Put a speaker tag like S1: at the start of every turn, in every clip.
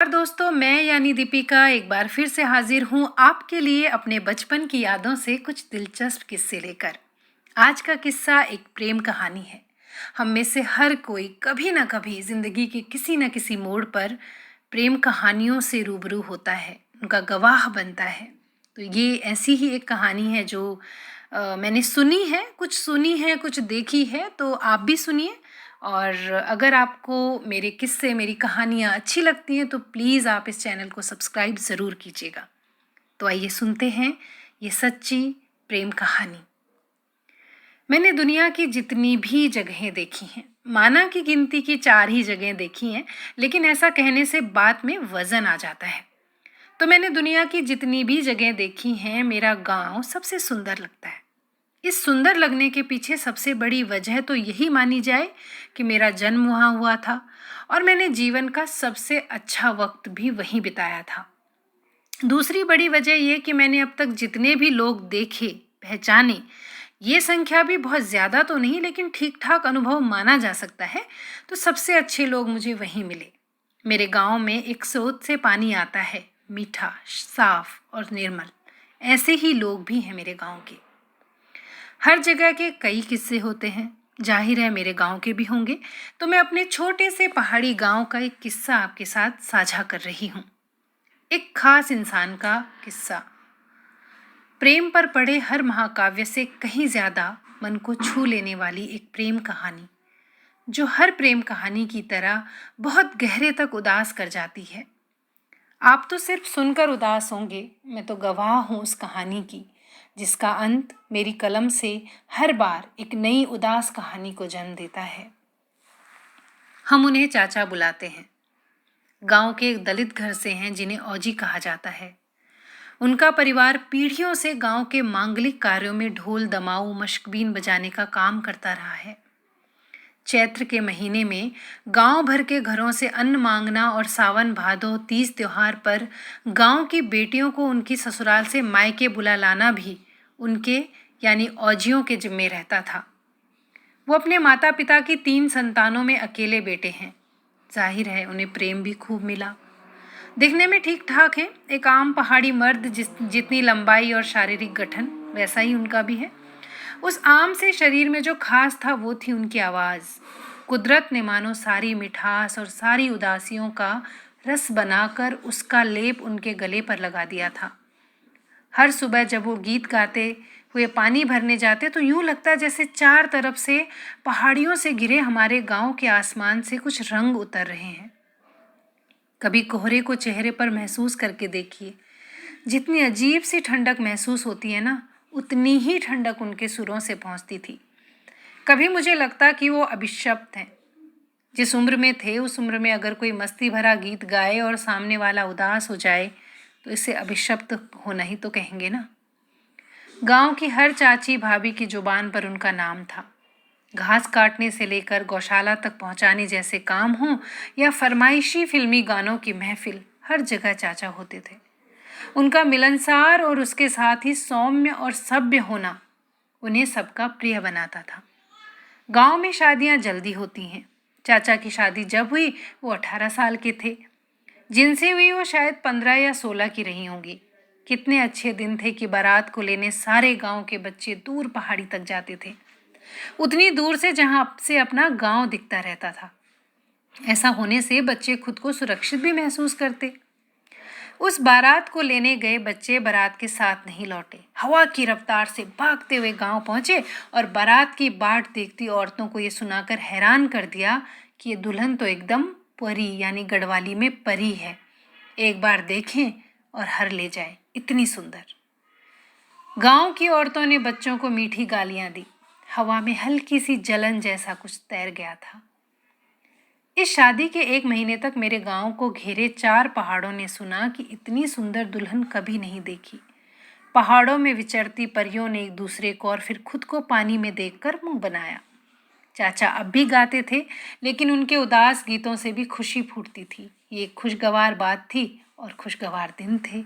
S1: और दोस्तों, मैं यानी दीपिका एक बार फिर से हाजिर हूँ आपके लिए अपने बचपन की यादों से कुछ दिलचस्प किस्से लेकर। आज का किस्सा एक प्रेम कहानी है। हम में से हर कोई कभी ना कभी जिंदगी के किसी न किसी मोड़ पर प्रेम कहानियों से रूबरू होता है, उनका गवाह बनता है। तो ये ऐसी ही एक कहानी है जो मैंने सुनी है, कुछ देखी है, तो आप भी सुनिए। और अगर आपको मेरे किस्से, मेरी कहानियाँ अच्छी लगती हैं तो प्लीज़ आप इस चैनल को सब्सक्राइब ज़रूर कीजिएगा। तो आइए सुनते हैं ये सच्ची प्रेम कहानी। मैंने दुनिया की जितनी भी जगहें देखी हैं, माना की गिनती की 4 ही जगहें देखी हैं, लेकिन ऐसा कहने से बात में वज़न आ जाता है। तो मैंने दुनिया की जितनी भी जगह देखी हैं, मेरा गाँव सबसे सुंदर लगता है। इस सुंदर लगने के पीछे सबसे बड़ी वजह तो यही मानी जाए कि मेरा जन्म वहाँ हुआ था और मैंने जीवन का सबसे अच्छा वक्त भी वहीं बिताया था। दूसरी बड़ी वजह ये कि मैंने अब तक जितने भी लोग देखे, पहचाने, ये संख्या भी बहुत ज़्यादा तो नहीं लेकिन ठीक-ठाक अनुभव माना जा सकता है, तो सबसे अच्छे लोग मुझे वहीं मिले। मेरे गाँव में एक स्रोत से पानी आता है, मीठा, साफ और निर्मल। ऐसे ही लोग भी हैं मेरे गाँव के। हर जगह के कई किस्से होते हैं, जाहिर है मेरे गांव के भी होंगे। तो मैं अपने छोटे से पहाड़ी गांव का एक किस्सा आपके साथ साझा कर रही हूँ। एक खास इंसान का किस्सा। प्रेम पर पढ़े हर महाकाव्य से कहीं ज्यादा मन को छू लेने वाली एक प्रेम कहानी, जो हर प्रेम कहानी की तरह बहुत गहरे तक उदास कर जाती है। आप तो सिर्फ सुनकर उदास होंगे, मैं तो गवाह हूँ उस कहानी की, जिसका अंत मेरी कलम से हर बार एक नई उदास कहानी को जन्म देता है। हम उन्हें चाचा बुलाते हैं। गांव के एक दलित घर से हैं जिन्हें औजी कहा जाता है। उनका परिवार पीढ़ियों से गांव के मांगलिक कार्यों में ढोल, दमाऊ, मशकबीन बजाने का काम करता रहा है। चैत्र के महीने में गांव भर के घरों से अन्न मांगना और सावन, भादो, तीज त्योहार पर गांव की बेटियों को उनकी ससुराल से मायके बुला लाना भी उनके यानी औजियों के जिम्मे रहता था। वो अपने माता पिता की 3 संतानों में अकेले बेटे हैं। जाहिर है उन्हें प्रेम भी खूब मिला। दिखने में ठीक ठाक है, एक आम पहाड़ी मर्द जितनी लंबाई और शारीरिक गठन, वैसा ही उनका भी है। उस आम से शरीर में जो खास था वो थी उनकी आवाज़। कुदरत ने मानो सारी मिठास और सारी उदासियों का रस बनाकर उसका लेप उनके गले पर लगा दिया था। हर सुबह जब वो गीत गाते हुए पानी भरने जाते तो यूं लगता जैसे 4 तरफ से पहाड़ियों से घिरे हमारे गांव के आसमान से कुछ रंग उतर रहे हैं। कभी कोहरे को चेहरे पर महसूस करके देखिए, जितनी अजीब सी ठंडक महसूस होती है ना, उतनी ही ठंडक उनके सुरों से पहुंचती थी। कभी मुझे लगता कि वो अभिशप्त हैं। जिस उम्र में थे उस उम्र में अगर कोई मस्ती भरा गीत गाए और सामने वाला उदास हो जाए तो इसे अभिशप्त होना ही तो कहेंगे ना। गांव की हर चाची भाभी की जुबान पर उनका नाम था। घास काटने से लेकर गौशाला तक पहुंचाने जैसे काम हों या फरमाइशी फिल्मी गानों की महफिल, हर जगह चाचा होते थे। उनका मिलनसार और उसके साथ ही सौम्य और सभ्य होना उन्हें सबका प्रिय बनाता था। गांव में शादियां जल्दी होती हैं। चाचा की शादी जब हुई वो 18 साल के थे। जिनसे हुई वो शायद 15 या 16 की रही होंगी। कितने अच्छे दिन थे कि बारात को लेने सारे गांव के बच्चे दूर पहाड़ी तक जाते थे, उतनी दूर से जहां से अपना गांव दिखता रहता था। ऐसा होने से बच्चे खुद को सुरक्षित भी महसूस करते। उस बारात को लेने गए बच्चे बारात के साथ नहीं लौटे। हवा की रफ्तार से भागते हुए गांव पहुंचे और बारात की बाट देखती औरतों को ये सुनाकर हैरान कर दिया कि ये दुल्हन तो एकदम परी यानी गढ़वाली में परी है। एक बार देखें और हर ले जाए, इतनी सुंदर। गांव की औरतों ने बच्चों को मीठी गालियां दी। हवा में हल्की सी जलन जैसा कुछ तैर गया था। इस शादी के 1 महीने तक मेरे गांव को घेरे 4 पहाड़ों ने सुना कि इतनी सुंदर दुल्हन कभी नहीं देखी। पहाड़ों में विचरती परियों ने एक दूसरे को और फिर खुद को पानी में देखकर मुंह बनाया। चाचा अब भी गाते थे, लेकिन उनके उदास गीतों से भी खुशी फूटती थी। ये एक खुशगवार बात थी और खुशगवार दिन थे।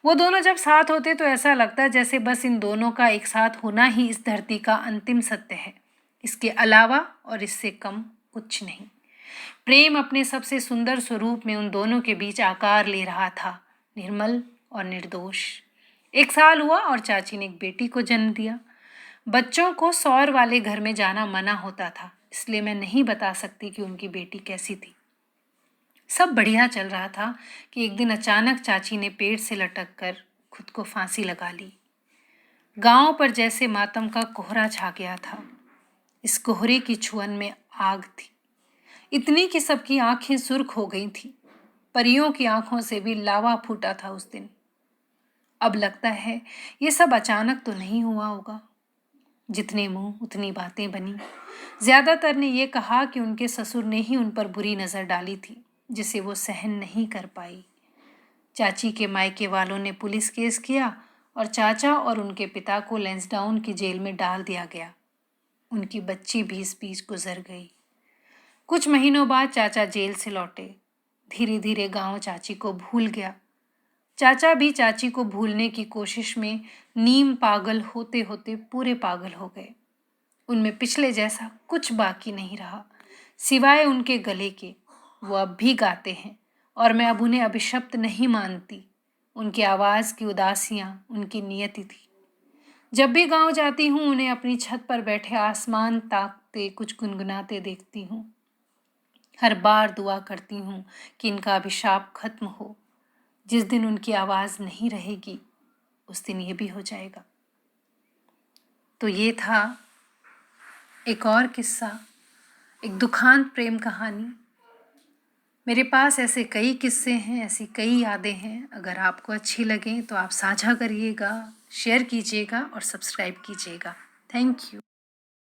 S1: वो दोनों जब साथ होते तो ऐसा लगता जैसे बस इन दोनों का एक साथ होना ही इस धरती का अंतिम सत्य है, इसके अलावा और इससे कम कुछ नहीं। प्रेम अपने सबसे सुंदर स्वरूप में उन दोनों के बीच आकार ले रहा था, निर्मल और निर्दोष। 1 साल हुआ और चाची ने एक बेटी को जन्म दिया। बच्चों को सौर वाले घर में जाना मना होता था, इसलिए मैं नहीं बता सकती कि उनकी बेटी कैसी थी। सब बढ़िया चल रहा था कि एक दिन अचानक चाची ने पेड़ से लटक कर खुद को फांसी लगा ली। गांव पर जैसे मातम का कोहरा छा गया था। इस कोहरे की छुअन में आग थी, इतनी कि सबकी आंखें सुर्ख हो गई थी। परियों की आंखों से भी लावा फूटा था उस दिन। अब लगता है ये सब अचानक तो नहीं हुआ होगा। जितने मुंह उतनी बातें बनी। ज्यादातर ने यह कहा कि उनके ससुर ने ही उन पर बुरी नजर डाली थी, जिसे वो सहन नहीं कर पाई। चाची के मायके वालों ने पुलिस केस किया और चाचा और उनके पिता को लैंसडाउन की जेल में डाल दिया गया। उनकी बच्ची भी इस बीच गुजर गई। कुछ महीनों बाद चाचा जेल से लौटे। धीरे धीरे गांव चाची को भूल गया। चाचा भी चाची को भूलने की कोशिश में नीम पागल होते होते पूरे पागल हो गए। उनमें पिछले जैसा कुछ बाकी नहीं रहा, सिवाय उनके गले के। वो अब भी गाते हैं और मैं अब उन्हें अभिशप्त नहीं मानती। उनकी आवाज़ की उदासियाँ उनकी नियति थी। जब भी गांव जाती हूँ उन्हें अपनी छत पर बैठे आसमान ताकते कुछ गुनगुनाते देखती हूँ। हर बार दुआ करती हूँ कि इनका अभिशाप खत्म हो। जिस दिन उनकी आवाज़ नहीं रहेगी उस दिन ये भी हो जाएगा। तो ये था एक और किस्सा, एक दुखांत प्रेम कहानी। मेरे पास ऐसे कई किस्से हैं, ऐसी कई यादें हैं। अगर आपको अच्छी लगें तो आप साझा करिएगा, शेयर कीजिएगा और सब्सक्राइब कीजिएगा। Thank you.